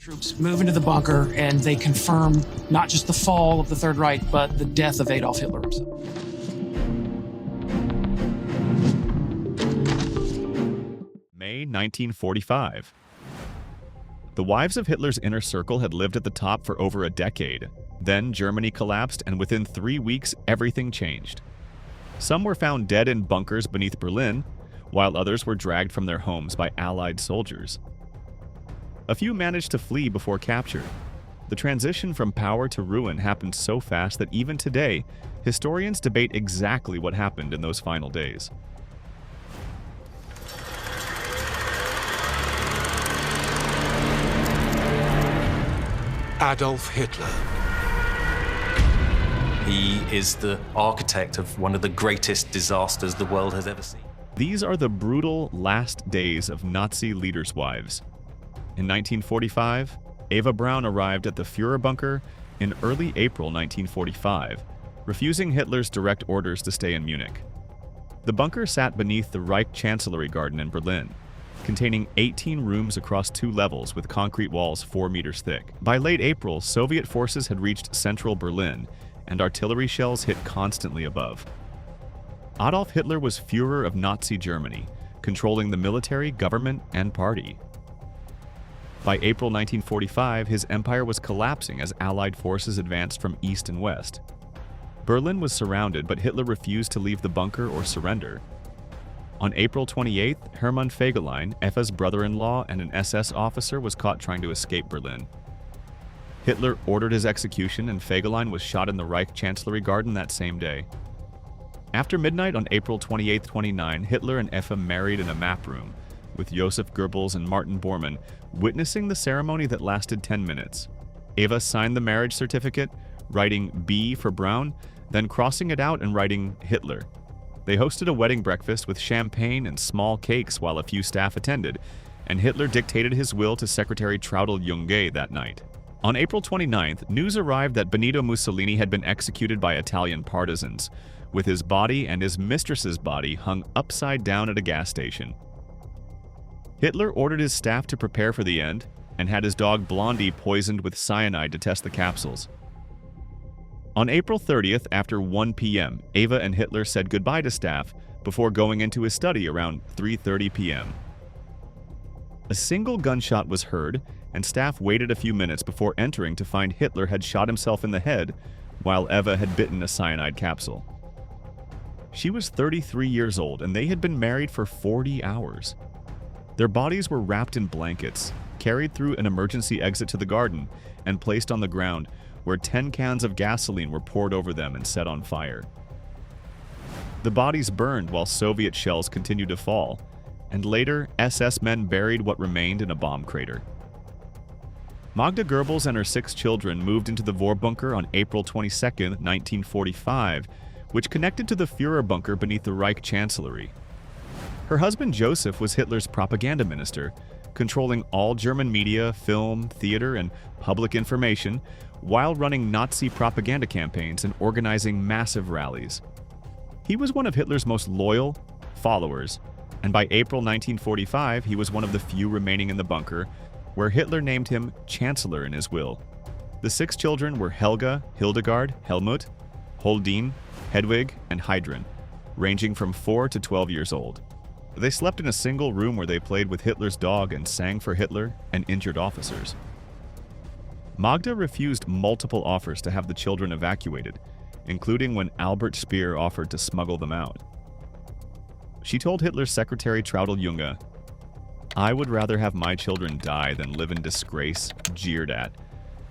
Troops move into the bunker and they confirm not just the fall of the Third Reich, but the death of Adolf Hitler himself. May 1945. The wives of Hitler's inner circle had lived at the top for over a decade. Then Germany collapsed, and within 3 weeks, everything changed. Some were found dead in bunkers beneath Berlin, while others were dragged from their homes by Allied soldiers. A few managed to flee before capture. The transition from power to ruin happened so fast that even today, historians debate exactly what happened in those final days. Adolf Hitler. He is the architect of one of the greatest disasters the world has ever seen. These are the brutal last days of Nazi leaders' wives. In 1945, Eva Braun arrived at the Führerbunker in early April 1945, refusing Hitler's direct orders to stay in Munich. The bunker sat beneath the Reich Chancellery Garden in Berlin, containing 18 rooms across 2 levels with concrete walls 4 meters thick. By late April, Soviet forces had reached central Berlin, and artillery shells hit constantly above. Adolf Hitler was Führer of Nazi Germany, controlling the military, government, and party. By April 1945, his empire was collapsing as Allied forces advanced from east and west. Berlin was surrounded, but Hitler refused to leave the bunker or surrender. On April 28th, Hermann Fegelein, Eva's brother-in-law and an SS officer, was caught trying to escape Berlin. Hitler ordered his execution, and Fegelein was shot in the Reich Chancellery Garden that same day. After midnight on April 28-29, Hitler and Eva married in a map room, with Joseph Goebbels and Martin Bormann witnessing the ceremony that lasted 10 minutes. Eva signed the marriage certificate, writing B for Braun, then crossing it out and writing Hitler. They hosted a wedding breakfast with champagne and small cakes while a few staff attended, and Hitler dictated his will to Secretary Traudl Junge that night. On April 29th, news arrived that Benito Mussolini had been executed by Italian partisans, with his body and his mistress's body hung upside down at a gas station. Hitler ordered his staff to prepare for the end and had his dog Blondie poisoned with cyanide to test the capsules. On April 30th, after 1 p.m., Eva and Hitler said goodbye to staff before going into his study around 3:30 p.m. A single gunshot was heard, and staff waited a few minutes before entering to find Hitler had shot himself in the head while Eva had bitten a cyanide capsule. She was 33 years old, and they had been married for 40 hours. Their bodies were wrapped in blankets, carried through an emergency exit to the garden, and placed on the ground, where 10 cans of gasoline were poured over them and set on fire. The bodies burned while Soviet shells continued to fall, and later SS men buried what remained in a bomb crater. Magda Goebbels and her 6 children moved into the Führerbunker on April 22, 1945, which connected to the Führerbunker beneath the Reich Chancellery. Her husband Joseph was Hitler's propaganda minister, controlling all German media, film, theater, and public information, while running Nazi propaganda campaigns and organizing massive rallies. He was one of Hitler's most loyal followers, and by April 1945, he was one of the few remaining in the bunker, where Hitler named him Chancellor in his will. The 6 children were Helga, Hildegard, Helmut, Holdine, Hedwig, and Heidrun, ranging from 4 to 12 years old. They slept in a single room where they played with Hitler's dog and sang for Hitler and injured officers. Magda refused multiple offers to have the children evacuated, including when Albert Speer offered to smuggle them out. She told Hitler's secretary Traudl Junge, "I would rather have my children die than live in disgrace, jeered at.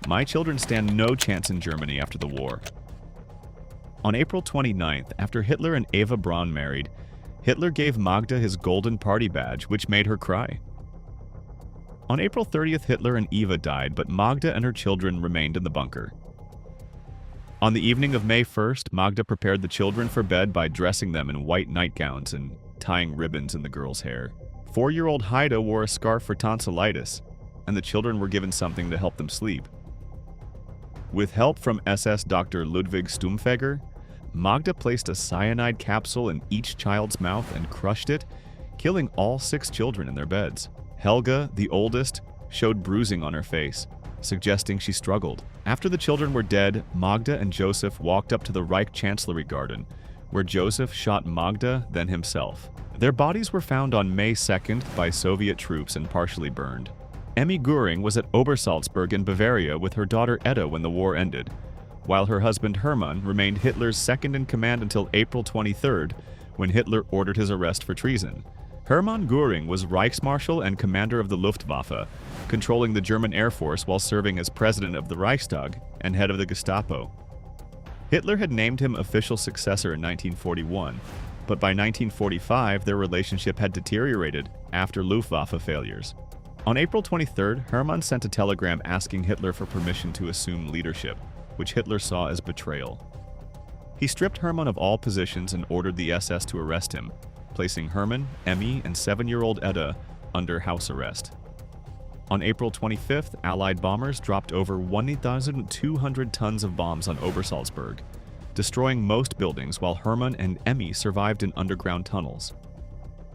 My children stand no chance in Germany after the war." On April 29th, after Hitler and Eva Braun married, Hitler gave Magda his golden party badge, which made her cry. On April 30th, Hitler and Eva died, but Magda and her children remained in the bunker. On the evening of May 1st, Magda prepared the children for bed by dressing them in white nightgowns and tying ribbons in the girls' hair. 4-year-old Haida wore a scarf for tonsillitis, and the children were given something to help them sleep. With help from SS Dr. Ludwig Stumpfegger, Magda placed a cyanide capsule in each child's mouth and crushed it, killing all 6 children in their beds. Helga, the oldest, showed bruising on her face, suggesting she struggled. After the children were dead, Magda and Joseph walked up to the Reich Chancellery Garden, where Joseph shot Magda, then himself. Their bodies were found on May 2nd by Soviet troops and partially burned. Emmy Göring was at Obersalzberg in Bavaria with her daughter Etta when the war ended, while her husband Hermann remained Hitler's second-in-command until April 23rd, when Hitler ordered his arrest for treason. Hermann Göring was Reichsmarschall and commander of the Luftwaffe, controlling the German Air Force while serving as president of the Reichstag and head of the Gestapo. Hitler had named him official successor in 1941, but by 1945 their relationship had deteriorated after Luftwaffe failures. On April 23rd, Hermann sent a telegram asking Hitler for permission to assume leadership, which Hitler saw as betrayal. He stripped Hermann of all positions and ordered the SS to arrest him, placing Hermann, Emmy, and 7-year-old Etta under house arrest. On April 25th, Allied bombers dropped over 1,200 tons of bombs on Obersalzberg, destroying most buildings while Hermann and Emmy survived in underground tunnels.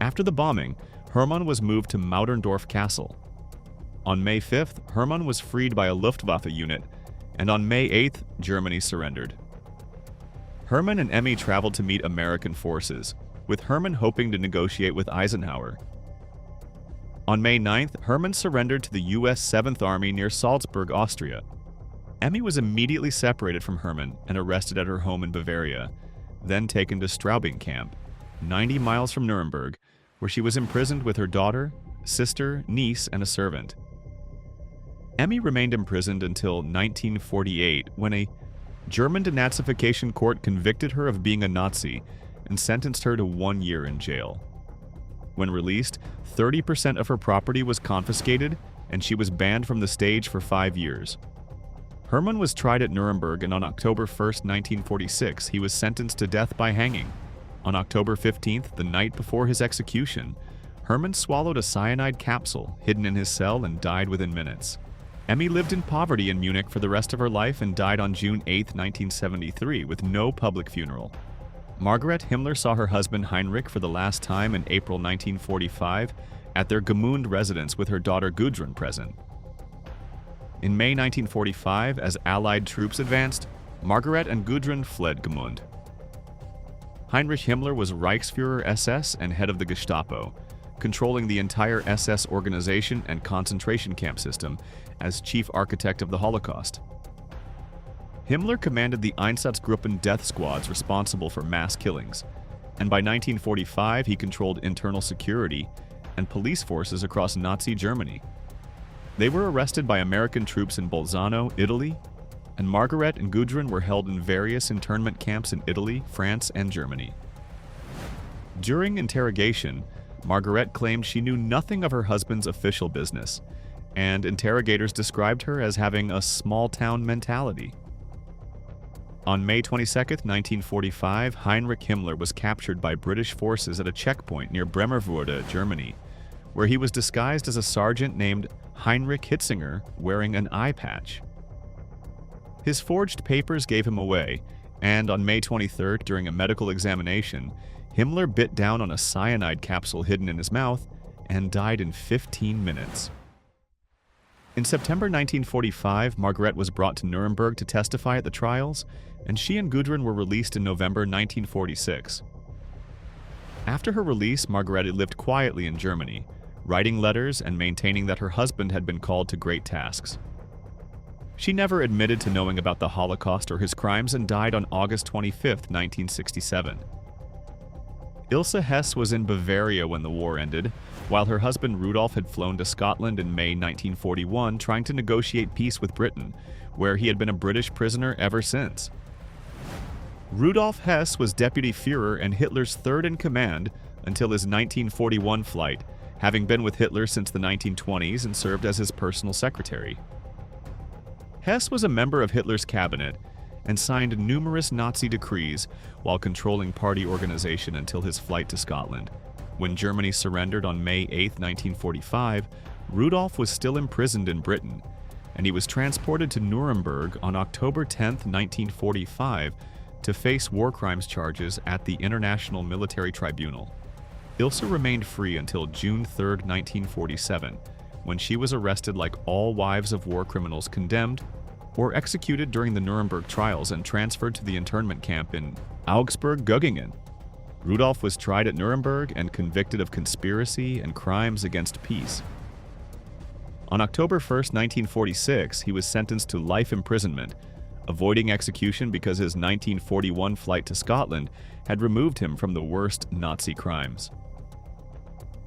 After the bombing, Hermann was moved to Mauderndorf Castle. On May 5th, Hermann was freed by a Luftwaffe unit, and on May 8th, Germany surrendered. Hermann and Emmy traveled to meet American forces, with Hermann hoping to negotiate with Eisenhower. On May 9th, Hermann surrendered to the U.S. 7th Army near Salzburg, Austria. Emmy was immediately separated from Hermann and arrested at her home in Bavaria, then taken to Straubing Camp, 90 miles from Nuremberg, where she was imprisoned with her daughter, sister, niece, and a servant. Emmy remained imprisoned until 1948, when a German denazification court convicted her of being a Nazi and sentenced her to 1 year in jail. When released, 30% of her property was confiscated, and she was banned from the stage for 5 years. Hermann was tried at Nuremberg, and on October 1, 1946, he was sentenced to death by hanging. On October 15th, the night before his execution, Hermann swallowed a cyanide capsule hidden in his cell and died within minutes. Emmy lived in poverty in Munich for the rest of her life and died on June 8, 1973, with no public funeral. Margarete Himmler saw her husband Heinrich for the last time in April 1945 at their Gmund residence with her daughter Gudrun present. In May 1945, as Allied troops advanced, Margarete and Gudrun fled Gmund. Heinrich Himmler was Reichsführer SS and head of the Gestapo, controlling the entire SS organization and concentration camp system as chief architect of the Holocaust. Himmler commanded the Einsatzgruppen death squads responsible for mass killings, and by 1945 he controlled internal security and police forces across Nazi Germany. They were arrested by American troops in Bolzano, Italy, and Margarete and Gudrun were held in various internment camps in Italy, France, and Germany. During interrogation, Margarete claimed she knew nothing of her husband's official business, and interrogators described her as having a small-town mentality. On May 22, 1945, Heinrich Himmler was captured by British forces at a checkpoint near Bremerwörde, Germany, where he was disguised as a sergeant named Heinrich Hitzinger wearing an eye patch. His forged papers gave him away, and on May 23, during a medical examination, Himmler bit down on a cyanide capsule hidden in his mouth and died in 15 minutes. In September 1945, Margarete was brought to Nuremberg to testify at the trials, and she and Gudrun were released in November 1946. After her release, Margarete lived quietly in Germany, writing letters and maintaining that her husband had been called to great tasks. She never admitted to knowing about the Holocaust or his crimes and died on August 25, 1967. Ilse Hess was in Bavaria when the war ended, while her husband Rudolf had flown to Scotland in May 1941 trying to negotiate peace with Britain, where he had been a British prisoner ever since. Rudolf Hess was Deputy Führer and Hitler's third-in-command until his 1941 flight, having been with Hitler since the 1920s and served as his personal secretary. Hess was a member of Hitler's cabinet and signed numerous Nazi decrees while controlling party organization until his flight to Scotland. When Germany surrendered on May 8, 1945, Rudolf was still imprisoned in Britain, and he was transported to Nuremberg on October 10, 1945, to face war crimes charges at the International Military Tribunal. Ilse remained free until June 3, 1947, when she was arrested like all wives of war criminals condemned or executed during the Nuremberg trials and transferred to the internment camp in Augsburg-Göggingen. Rudolf was tried at Nuremberg and convicted of conspiracy and crimes against peace. On October 1, 1946, he was sentenced to life imprisonment, avoiding execution because his 1941 flight to Scotland had removed him from the worst Nazi crimes.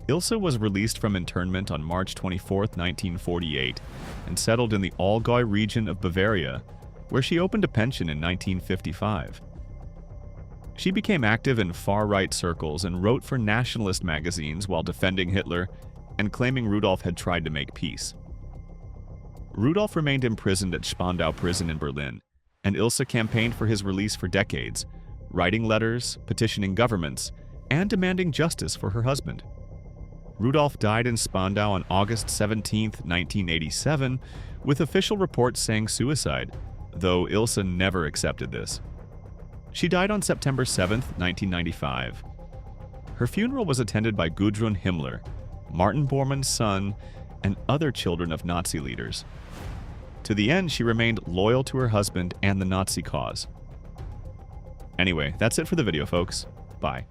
Ilse was released from internment on March 24, 1948, and settled in the Allgäu region of Bavaria, where she opened a pension in 1955. She became active in far-right circles and wrote for nationalist magazines while defending Hitler and claiming Rudolf had tried to make peace. Rudolf remained imprisoned at Spandau prison in Berlin, and Ilse campaigned for his release for decades, writing letters, petitioning governments, and demanding justice for her husband. Rudolf died in Spandau on August 17, 1987, with official reports saying suicide, though Ilse never accepted this. She died on September 7, 1995. Her funeral was attended by Gudrun Himmler, Martin Bormann's son, and other children of Nazi leaders. To the end, she remained loyal to her husband and the Nazi cause. Anyway, that's it for the video, folks. Bye.